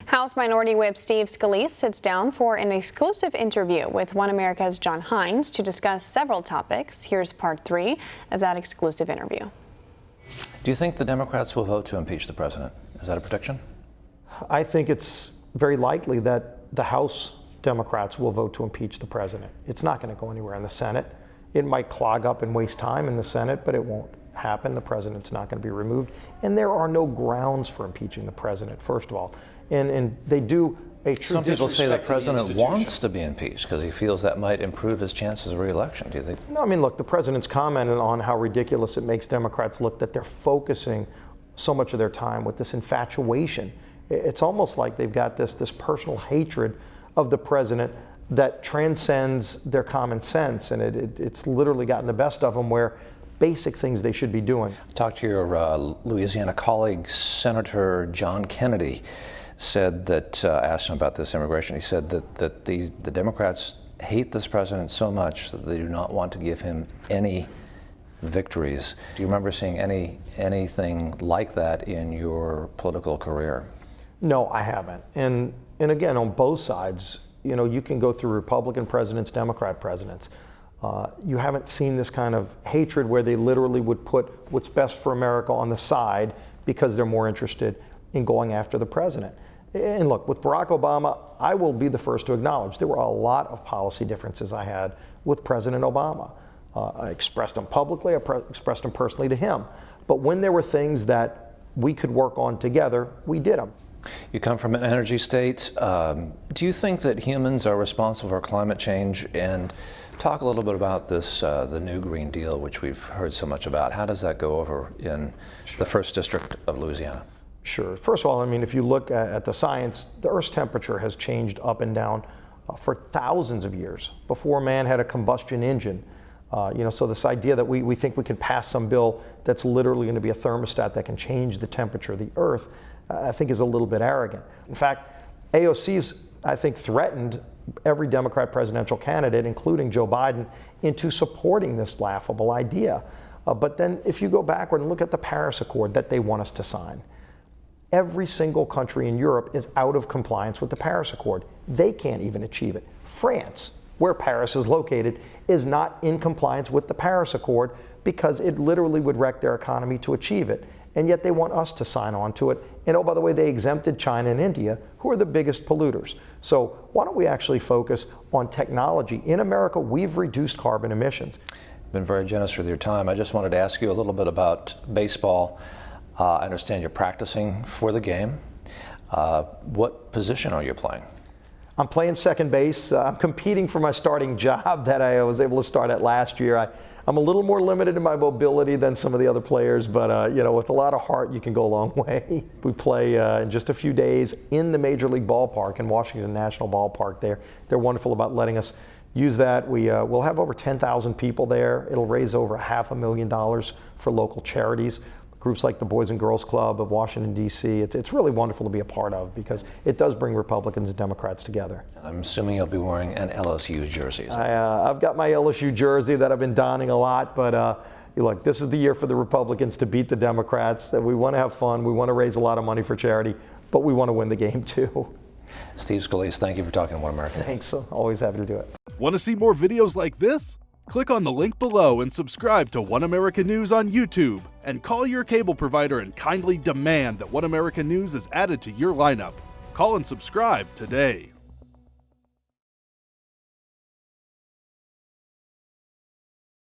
House Minority Whip Steve Scalise sits down for an exclusive interview with One America's Hines to discuss several topics. Here's part 3 of that exclusive interview. Do you think the Democrats will vote to impeach the president? Is that a prediction? I think it's very likely that the House Democrats will vote to impeach the president. It's not going to go anywhere in the Senate. It might clog up and waste time in the Senate, but it won't happen. The president's not going to be removed. And there are no grounds for impeaching the president, first of all. And they do a true Some people say the president institution. wants to be impeached because he feels that might improve his chances of re-election. Do you think? No, I mean, look, the president's commented on how ridiculous it makes Democrats look that they're focusing so much of their time with this infatuation. It's almost like they've got this personal hatred of the president that transcends their common sense, and it's literally gotten the best of them where basic things they should be doing. Talk to your Louisiana colleague, Senator John Kennedy, said that, asked him about this immigration, he said that the Democrats hate this president so much that they do not want to give him any victories. Do you remember seeing anything like that in your political career? No, I haven't. And again, on both sides, you know, you can go through Republican presidents, Democrat presidents. You haven't seen this kind of hatred where they literally would put what's best for America on the side because they're more interested in going after the president. And look, with Barack Obama, I will be the first to acknowledge there were a lot of policy differences I had with President Obama. I expressed them publicly, I expressed them personally to him. But when there were things that we could work on together, we did them. You come from an energy state. Do you think that humans are responsible for climate change? And talk a little bit about this, the new Green Deal, which we've heard so much about. How does that go over in the 1st District of Louisiana? Sure. First of all, I mean, if you look at the science, the Earth's temperature has changed up and down for thousands of years before man had a combustion engine. So this idea that we think we can pass some bill that's literally going to be a thermostat that can change the temperature of the Earth, I think is a little bit arrogant. In fact, AOC's, I think, threatened every Democrat presidential candidate, including Joe Biden, into supporting this laughable idea. But then if you go backward and look at the Paris Accord that they want us to sign, every single country in Europe is out of compliance with the Paris Accord. They can't even achieve it. France, where Paris is located, is not in compliance with the Paris Accord because it literally would wreck their economy to achieve it. And yet they want us to sign on to it. And oh, by the way, they exempted China and India, who are the biggest polluters. So why don't we actually focus on technology? In America, we've reduced carbon emissions. Been very generous with your time. I just wanted to ask you a little bit about baseball. I understand you're practicing for the game. What position are you playing? I'm playing second base. I'm competing for my starting job that I was able to start at last year. I'm a little more limited in my mobility than some of the other players, but with a lot of heart, you can go a long way. We play in just a few days in the Major League Ballpark in Washington National Ballpark. They're wonderful about letting us use that. We'll have over 10,000 people there. It'll raise over $500,000 for local charities. Groups like the Boys and Girls Club of Washington, D.C. It's really wonderful to be a part of because it does bring Republicans and Democrats together. I'm assuming you'll be wearing an LSU jersey. I've got my LSU jersey that I've been donning a lot, but look, this is the year for the Republicans to beat the Democrats. We want to have fun. We want to raise a lot of money for charity, but we want to win the game too. Steve Scalise, thank you for talking to One America. Thanks. Always happy to do it. Want to see more videos like this? Click on the link below and subscribe to One America News on YouTube. And call your cable provider and kindly demand that One America News is added to your lineup. Call and subscribe today.